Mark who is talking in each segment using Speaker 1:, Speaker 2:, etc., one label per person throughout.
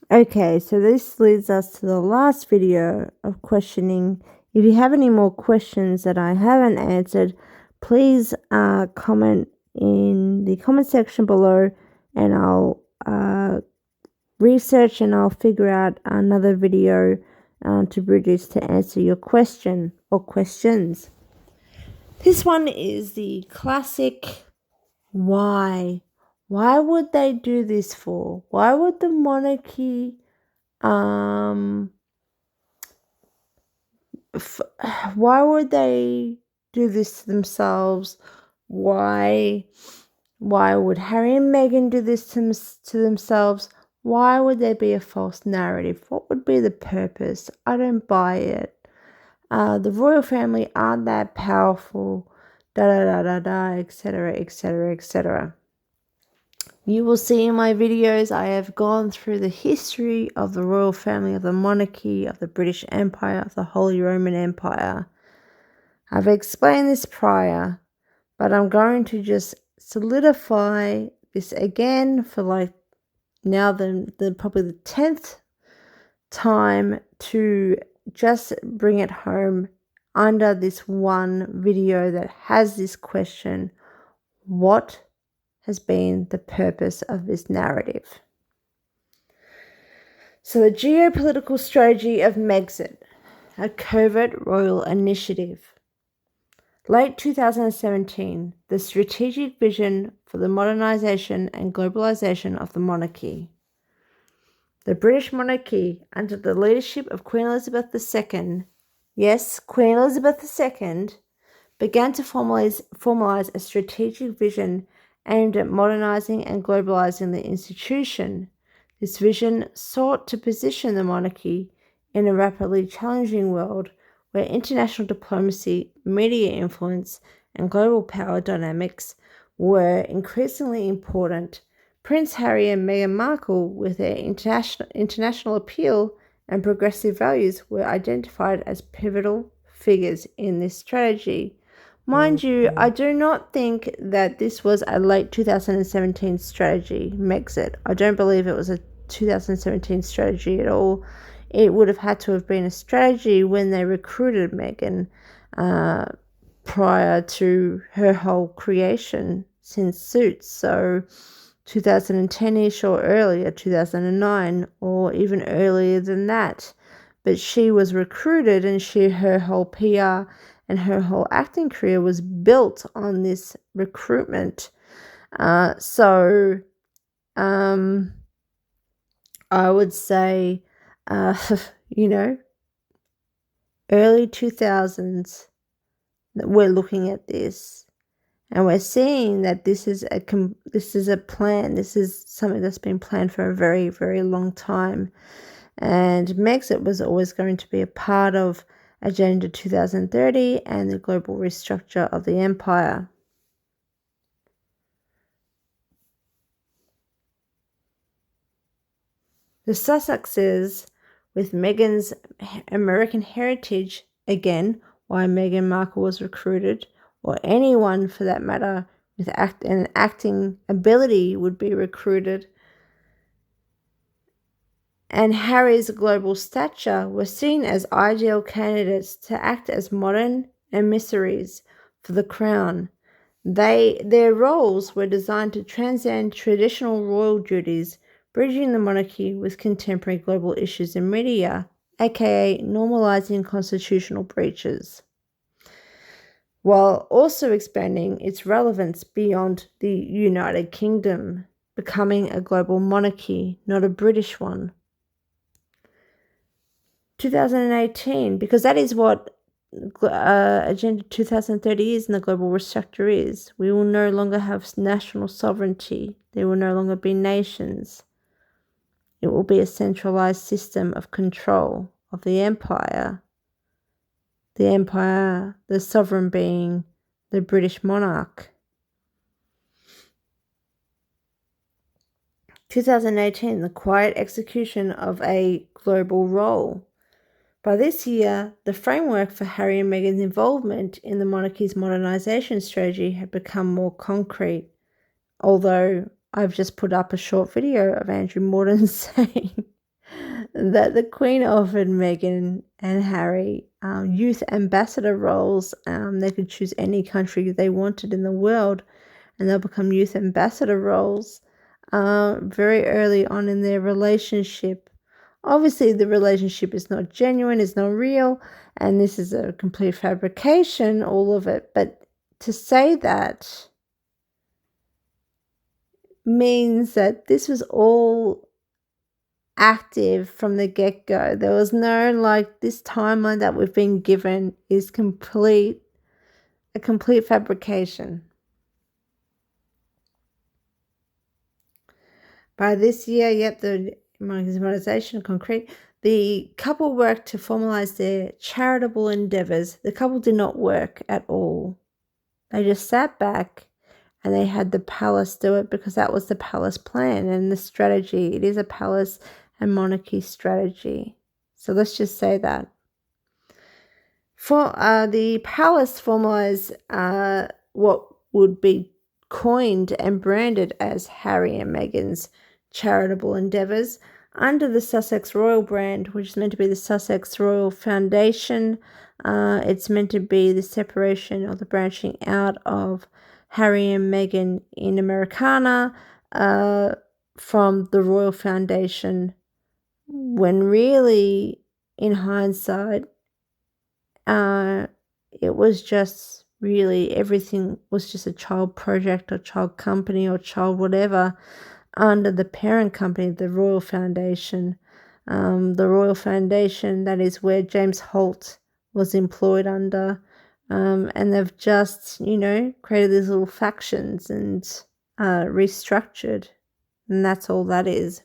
Speaker 1: Okay, so this leads us to the last video of questioning. If you have any more questions that I haven't answered, please comment in the comment section below, and I'll research and I'll figure out another video to produce to answer your question or questions. This one is the classic why. Why would they do this for? Why would the monarchy why would they do this to themselves? Why would Harry and Meghan do this to themselves? Why would there be a false narrative? What would be the purpose? I don't buy it. The royal family aren't that powerful, etc., etc., etc. You will see in my videos I have gone through the history of the royal family, of the monarchy, of the British Empire, of the Holy Roman Empire. I've explained this prior, but I'm going to just solidify this again for now probably the 10th time to just bring it home under this one video that has this question: what has been the purpose of this narrative? So the geopolitical strategy of Megxit, a covert royal initiative. Late 2017, the strategic vision for the modernization and globalization of the monarchy. The British monarchy, under the leadership of Queen Elizabeth II, yes, Queen Elizabeth II, began to formalize a strategic vision aimed at modernizing and globalizing the institution. This vision sought to position the monarchy in a rapidly challenging world where international diplomacy, media influence, and global power dynamics were increasingly important. Prince Harry and Meghan Markle, with their international appeal and progressive values, were identified as pivotal figures in this strategy. Mind you, I do not think that this was a late 2017 strategy, Megxit. I don't believe it was a 2017 strategy at all. It would have had to have been a strategy when they recruited Meghan prior to her whole creation since Suits. So 2010-ish or earlier, 2009, or even earlier than that. But she was recruited, and her whole PR and her whole acting career was built on this recruitment. So I would say, early 2000s, we're looking at this, and we're seeing that this is a plan. This is something that's been planned for a very, very long time. And Megxit was always going to be a part of Agenda 2030 and the global restructure of the empire. The Sussexes, with Meghan's American heritage, again, why Meghan Markle was recruited, or anyone for that matter with an acting ability would be recruited, and Harry's global stature were seen as ideal candidates to act as modern emissaries for the crown. Their roles were designed to transcend traditional royal duties, bridging the monarchy with contemporary global issues and media, aka normalizing constitutional breaches, while also expanding its relevance beyond the United Kingdom, becoming a global monarchy, not a British one. 2018, because that is what Agenda 2030 is and the global restructure is. We will no longer have national sovereignty. There will no longer be nations. It will be a centralized system of control of the empire. The sovereign being the British monarch. 2018, the quiet execution of a global role. By this year, the framework for Harry and Meghan's involvement in the monarchy's modernization strategy had become more concrete, although I've just put up a short video of Andrew Morton saying that the Queen offered Meghan and Harry youth ambassador roles. They could choose any country they wanted in the world, and they'll become youth ambassador roles very early on in their relationship. Obviously, the relationship is not genuine, is not real, and this is a complete fabrication, all of it. But to say that means that this was all active from the get-go. There was no, like, this timeline that we've been given is a complete fabrication. By this year, the monetization concrete, the couple worked to formalize their charitable endeavors. The couple did not work at all. They just sat back and they had the palace do it because that was the palace plan and the strategy. It is a palace and monarchy strategy. So let's just say that. For the palace formalized what would be coined and branded as Harry and Meghan's charitable endeavours under the Sussex Royal brand, which is meant to be the Sussex Royal Foundation. It's meant to be the separation or the branching out of Harry and Meghan in Americana from the Royal Foundation, when really, in hindsight, it was just really everything was just a child project or child company or child whatever under the parent company, the Royal Foundation. The Royal Foundation, that is where James Holt was employed under. And they've just, created these little factions and restructured. And that's all that is.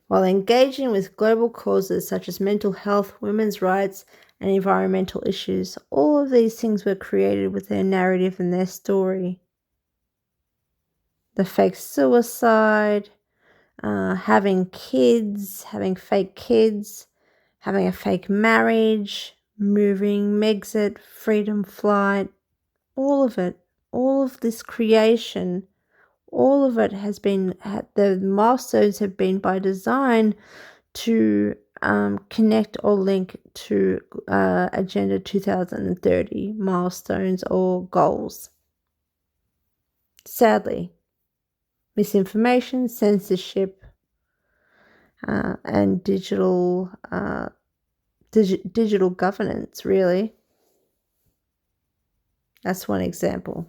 Speaker 1: While engaging with global causes such as mental health, women's rights, and environmental issues, all of these things were created with their narrative and their story. The fake suicide, having kids, having fake kids, having a fake marriage, moving, Megxit, freedom flight, all of it, all of this creation, all of it has been, the milestones have been by design to connect or link to Agenda 2030 milestones or goals. Sadly, misinformation, censorship, and digital governance, really. That's one example.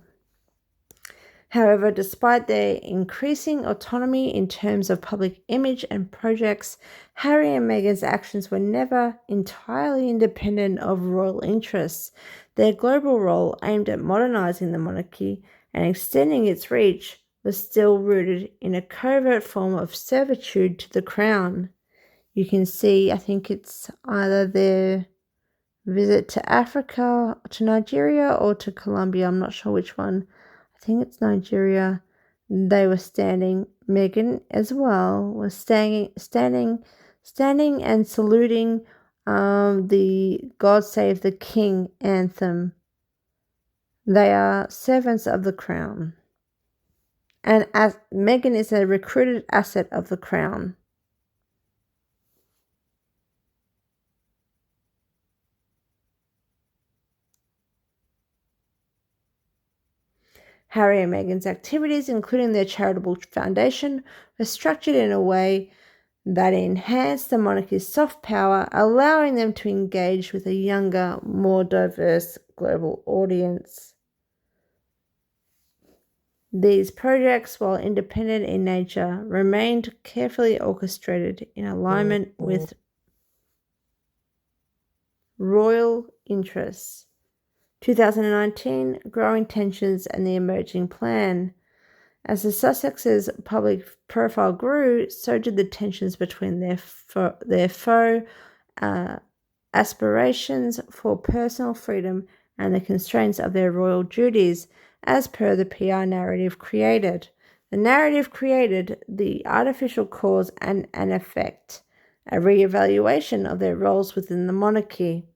Speaker 1: However, despite their increasing autonomy in terms of public image and projects, Harry and Meghan's actions were never entirely independent of royal interests. Their global role, aimed at modernising the monarchy and extending its reach, was still rooted in a covert form of servitude to the crown. You can see, I think it's either their visit to Africa, to Nigeria, or to Colombia. I'm not sure which one. I think it's Nigeria. They were standing. Meghan as well was standing and saluting the God Save the King anthem. They are servants of the crown, and as Meghan is a recruited asset of the crown. Harry and Meghan's activities, including their charitable foundation, were structured in a way that enhanced the monarchy's soft power, allowing them to engage with a younger, more diverse global audience. These projects, while independent in nature, remained carefully orchestrated in alignment with royal interests. 2019, growing tensions and the emerging plan. As the Sussexes' public profile grew, so did the tensions between their faux aspirations for personal freedom and the constraints of their royal duties, as per the PR narrative created. The narrative created the artificial cause and an effect, a re-evaluation of their roles within the monarchy.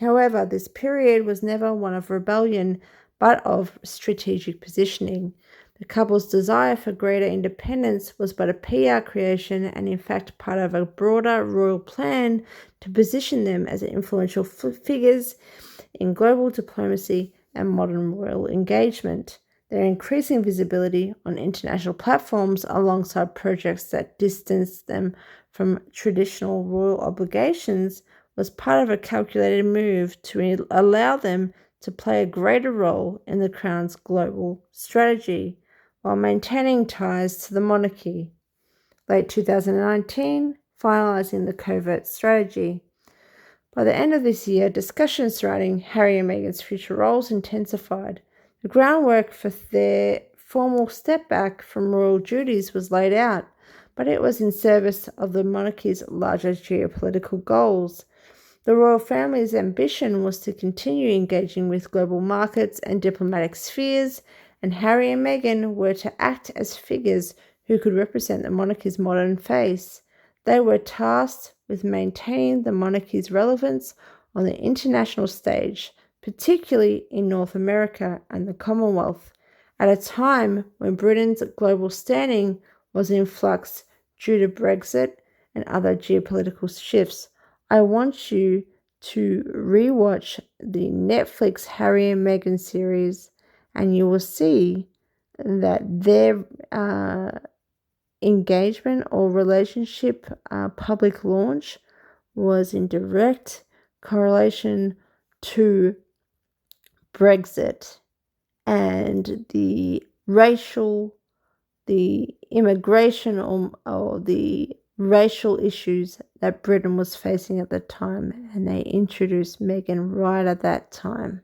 Speaker 1: However, this period was never one of rebellion, but of strategic positioning. The couple's desire for greater independence was but a PR creation and, in fact, part of a broader royal plan to position them as influential figures in global diplomacy and modern royal engagement. Their increasing visibility on international platforms, alongside projects that distanced them from traditional royal obligations, was part of a calculated move to allow them to play a greater role in the Crown's global strategy, while maintaining ties to the monarchy. Late 2019, finalising the covert strategy. By the end of this year, discussions surrounding Harry and Meghan's future roles intensified. The groundwork for their formal step back from royal duties was laid out, but it was in service of the monarchy's larger geopolitical goals. The royal family's ambition was to continue engaging with global markets and diplomatic spheres, and Harry and Meghan were to act as figures who could represent the monarchy's modern face. They were tasked with maintaining the monarchy's relevance on the international stage, particularly in North America and the Commonwealth, at a time when Britain's global standing was in flux due to Brexit and other geopolitical shifts. I want you to rewatch the Netflix Harry and Meghan series, and you will see that their engagement or relationship public launch was in direct correlation to Brexit and the immigration or the racial issues that Britain was facing at the time, and they introduced Meghan right at that time.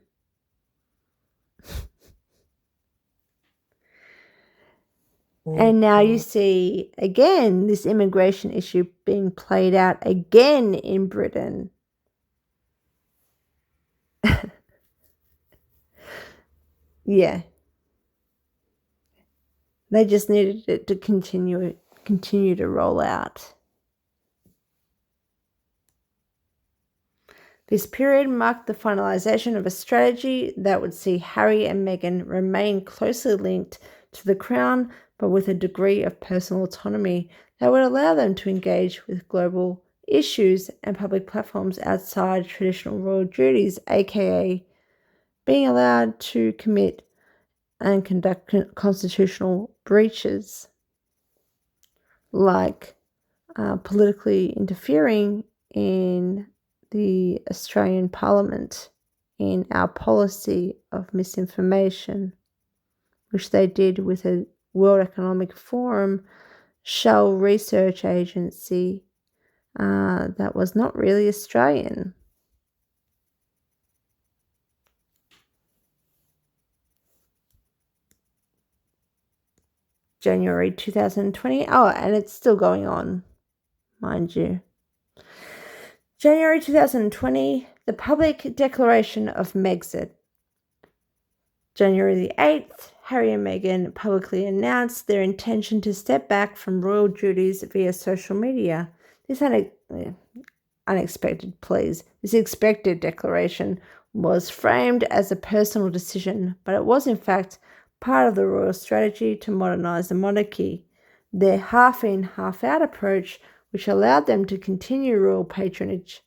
Speaker 1: And now you see, again, this immigration issue being played out again in Britain. Yeah. They just needed it to continue to roll out. This period marked the finalization of a strategy that would see Harry and Meghan remain closely linked to the Crown, but with a degree of personal autonomy that would allow them to engage with global issues and public platforms outside traditional royal duties, aka being allowed to commit and conduct constitutional breaches, like politically interfering in the Australian Parliament in our policy of misinformation, which they did with a World Economic Forum shell research agency that was not really Australian. January 2020. Oh, and it's still going on, mind you. January 2020, the public declaration of Megxit. January the 8th, Harry and Meghan publicly announced their intention to step back from royal duties via social media. This expected declaration was framed as a personal decision, but it was in fact part of the royal strategy to modernise the monarchy. Their half-in, half-out approach, which allowed them to continue royal patronage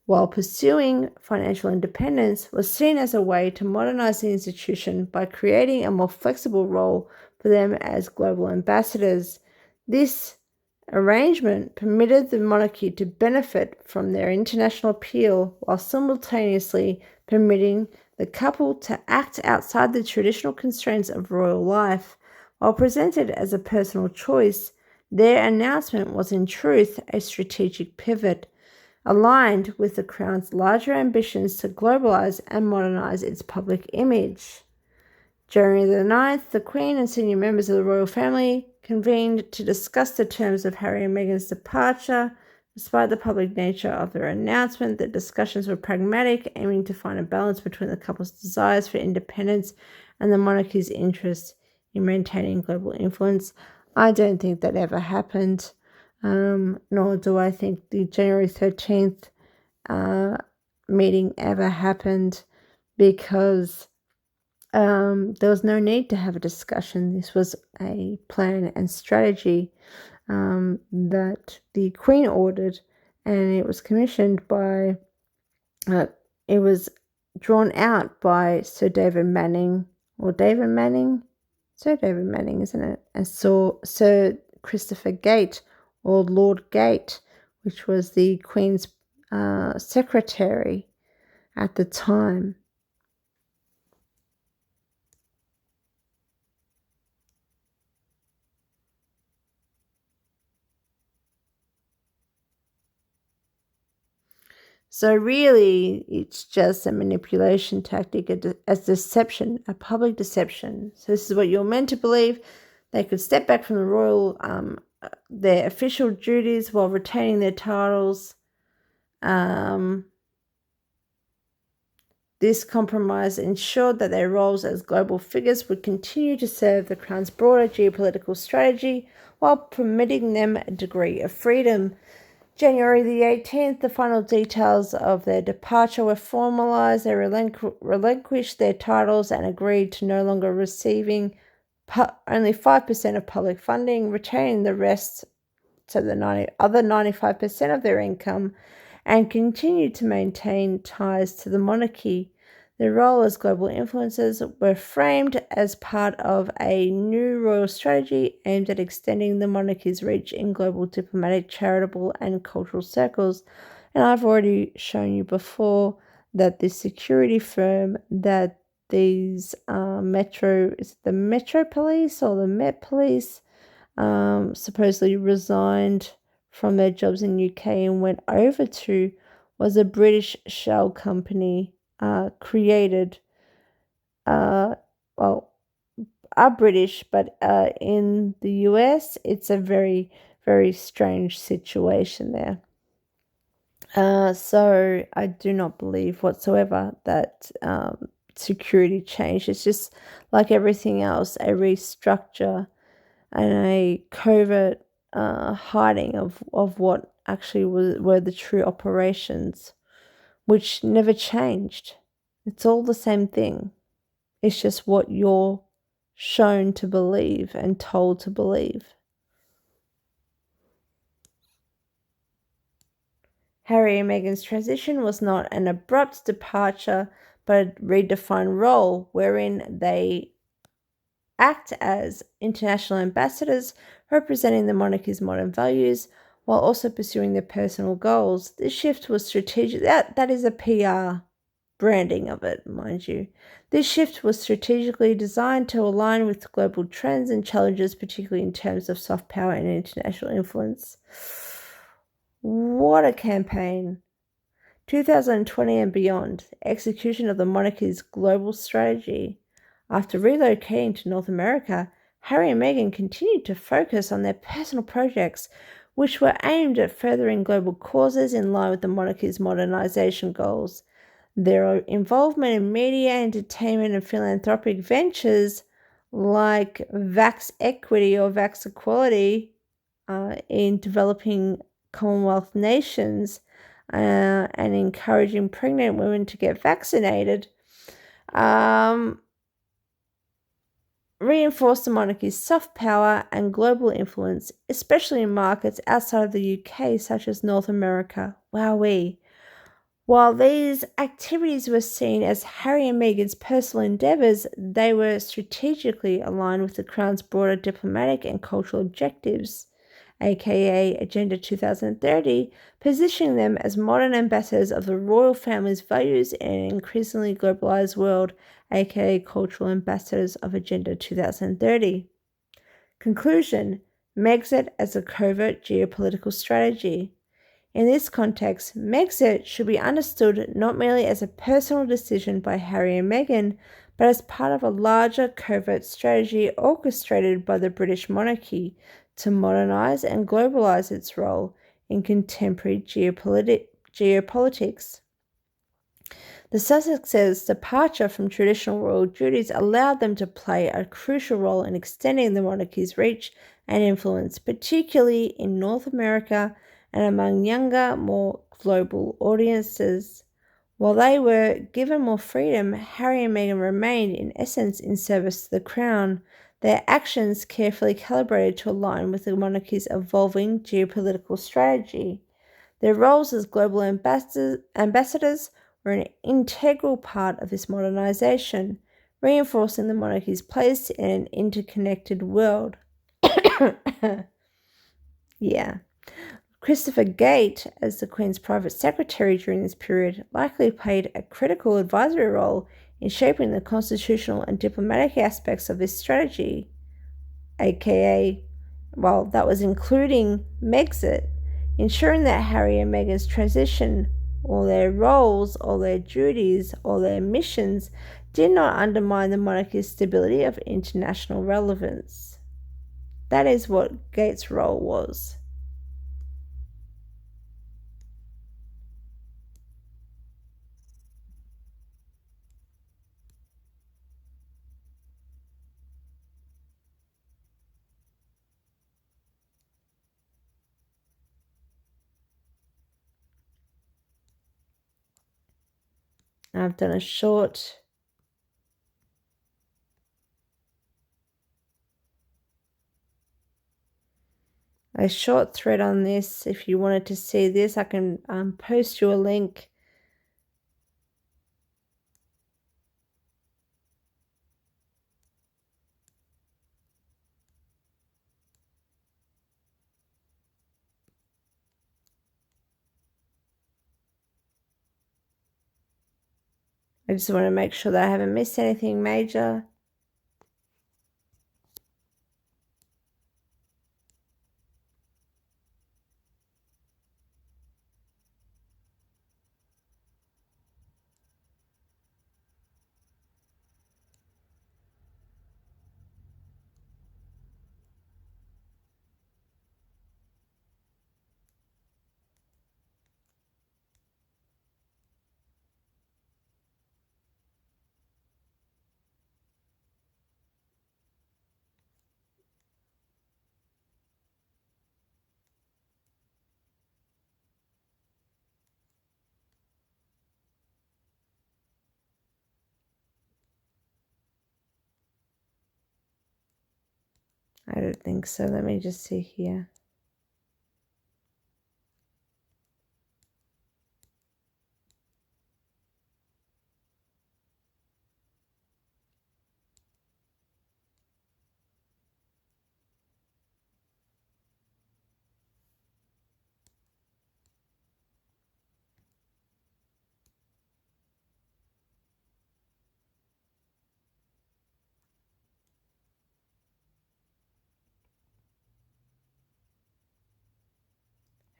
Speaker 1: while pursuing financial independence, was seen as a way to modernise the institution by creating a more flexible role for them as global ambassadors. This arrangement permitted the monarchy to benefit from their international appeal while simultaneously permitting the couple to act outside the traditional constraints of royal life. While presented as a personal choice, their announcement was in truth a strategic pivot, aligned with the Crown's larger ambitions to globalise and modernise its public image. January the 9th, the Queen and senior members of the royal family convened to discuss the terms of Harry and Meghan's departure. Despite the public nature of their announcement, the discussions were pragmatic, aiming to find a balance between the couple's desires for independence and the monarchy's interest in maintaining global influence. I don't think that ever happened, nor do I think the January 13th meeting ever happened, because there was no need to have a discussion. This was a plan and strategy that the Queen ordered, and it was commissioned by, it was drawn out by Sir David Manning, Sir David Manning, isn't it? And Sir Christopher Gate, or Lord Gate, which was the Queen's secretary at the time. So really, it's just a manipulation tactic, as deception, a public deception. So this is what you're meant to believe. They could step back from the royal, their official duties while retaining their titles. This compromise ensured that their roles as global figures would continue to serve the Crown's broader geopolitical strategy while permitting them a degree of freedom. January the 18th, the final details of their departure were formalised. They relinquished their titles and agreed to no longer receiving only 5% of public funding, retaining the rest, so the other 95% of their income, and continued to maintain ties to the monarchy. Their role as global influencers were framed as part of a new royal strategy aimed at extending the monarchy's reach in global diplomatic, charitable, and cultural circles. And I've already shown you before that this security firm that these is the Metro Police or the Met Police supposedly resigned from their jobs in UK and went over to, was a British shell company created, are British, but in the US, it's a very, very strange situation there. So I do not believe whatsoever that security changed. It's just like everything else, a restructure and a covert hiding of what actually were the true operations, which never changed. It's all the same thing. It's just what you're shown to believe and told to believe. Harry and Meghan's transition was not an abrupt departure, but a redefined role wherein they act as international ambassadors representing the monarchy's modern values while also pursuing their personal goals. This shift was strategic. That is a PR branding of it, mind you. This shift was strategically designed to align with global trends and challenges, particularly in terms of soft power and international influence. What a campaign! 2020 and beyond, execution of the monarchy's global strategy. After relocating to North America, Harry and Meghan continued to focus on their personal projects, which were aimed at furthering global causes in line with the monarchy's modernization goals. Their involvement in media, entertainment, and philanthropic ventures like Vax Equity or Vax Equality in developing Commonwealth nations and encouraging pregnant women to get vaccinated reinforced the monarchy's soft power and global influence, especially in markets outside of the UK, such as North America. Wowee. While these activities were seen as Harry and Meghan's personal endeavours, they were strategically aligned with the Crown's broader diplomatic and cultural objectives, aka Agenda 2030, positioning them as modern ambassadors of the royal family's values in an increasingly globalised world, aka cultural ambassadors of Agenda 2030. Conclusion: Megxit as a covert geopolitical strategy. In this context, Megxit should be understood not merely as a personal decision by Harry and Meghan, but as part of a larger covert strategy orchestrated by the British monarchy to modernise and globalise its role in contemporary geopolitics. The Sussexes' departure from traditional royal duties allowed them to play a crucial role in extending the monarchy's reach and influence, particularly in North America and among younger, more global audiences. While they were given more freedom, Harry and Meghan remained, in essence, in service to the crown, their actions carefully calibrated to align with the monarchy's evolving geopolitical strategy. Their roles as global ambassadors were an integral part of this modernization, reinforcing the monarchy's place in an interconnected world. Yeah. Christopher Gate, as the Queen's private secretary during this period, likely played a critical advisory role in shaping the constitutional and diplomatic aspects of this strategy, aka, well, that was including Megxit, ensuring that Harry and Meghan's transition, or their roles, or their duties, or their missions, did not undermine the monarchy's stability of international relevance. That is what Gates' role was. I've done a short thread on this. If you wanted to see this, I can post you a link. I just want to make sure that I haven't missed anything major. I don't think so. Let me just see here.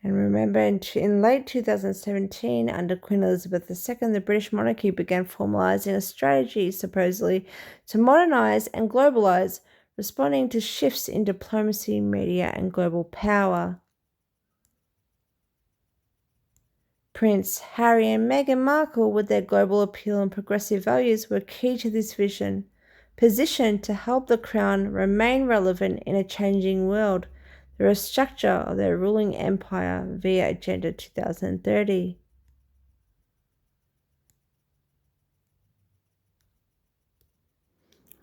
Speaker 1: And remember, in late 2017, under Queen Elizabeth II, the British monarchy began formalising a strategy, supposedly, to modernise and globalise, responding to shifts in diplomacy, media, and global power. Prince Harry and Meghan Markle, with their global appeal and progressive values, were key to this vision, positioned to help the Crown remain relevant in a changing world through a structure of their ruling empire via Agenda 2030.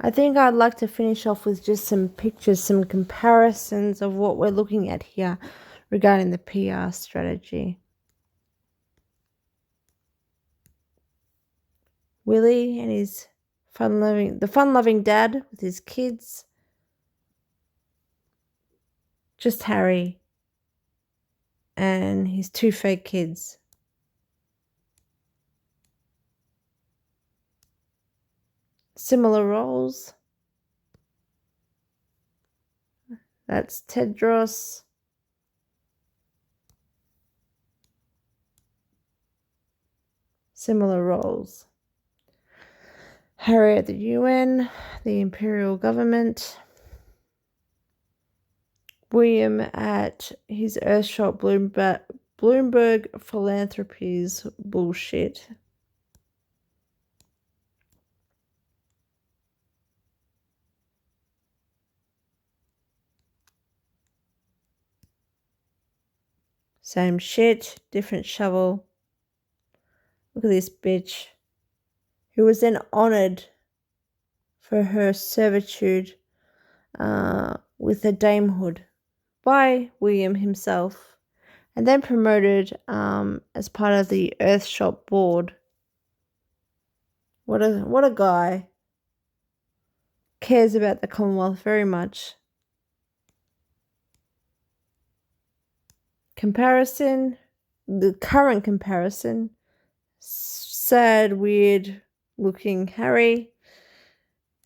Speaker 1: I think I'd like to finish off with just some pictures, some comparisons of what we're looking at here regarding the PR strategy. Willie and his fun-loving dad with his kids. Just Harry and his two fake kids. Similar roles. That's Tedros. Similar roles. Harry at the UN, the Imperial Government. William at his Earthshot Bloomberg Philanthropies bullshit. Same shit, different shovel. Look look at this bitch, who was then honoured for her servitude with a damehood by William himself, and then promoted as part of the Earthshot board. What a guy. Cares about the Commonwealth very much. Comparison, the current comparison, sad, weird looking Harry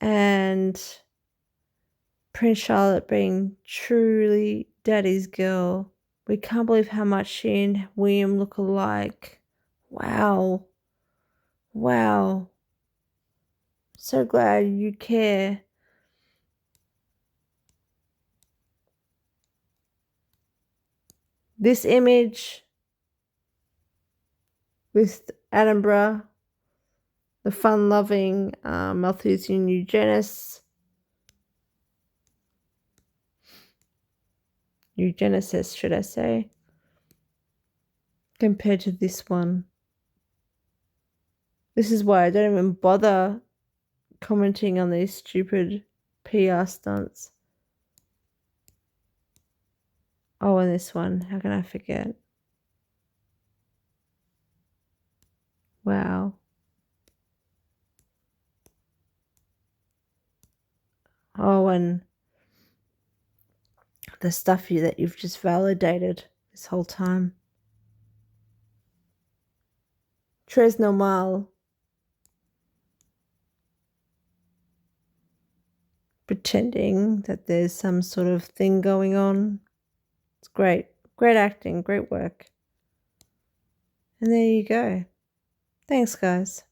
Speaker 1: and Prince Charlotte being truly daddy's girl. We can't believe how much she and William look alike. Wow. Wow. So glad you care. This image with Edinburgh, the fun-loving Malthusian eugenicist, should I say, compared to this one. This is why I don't even bother commenting on these stupid PR stunts. Oh, and this one, how can I forget? Wow. Oh, and the stuff that you've just validated this whole time. Très normal. Pretending that there's some sort of thing going on. It's great. Great acting, great work. And there you go. Thanks, guys.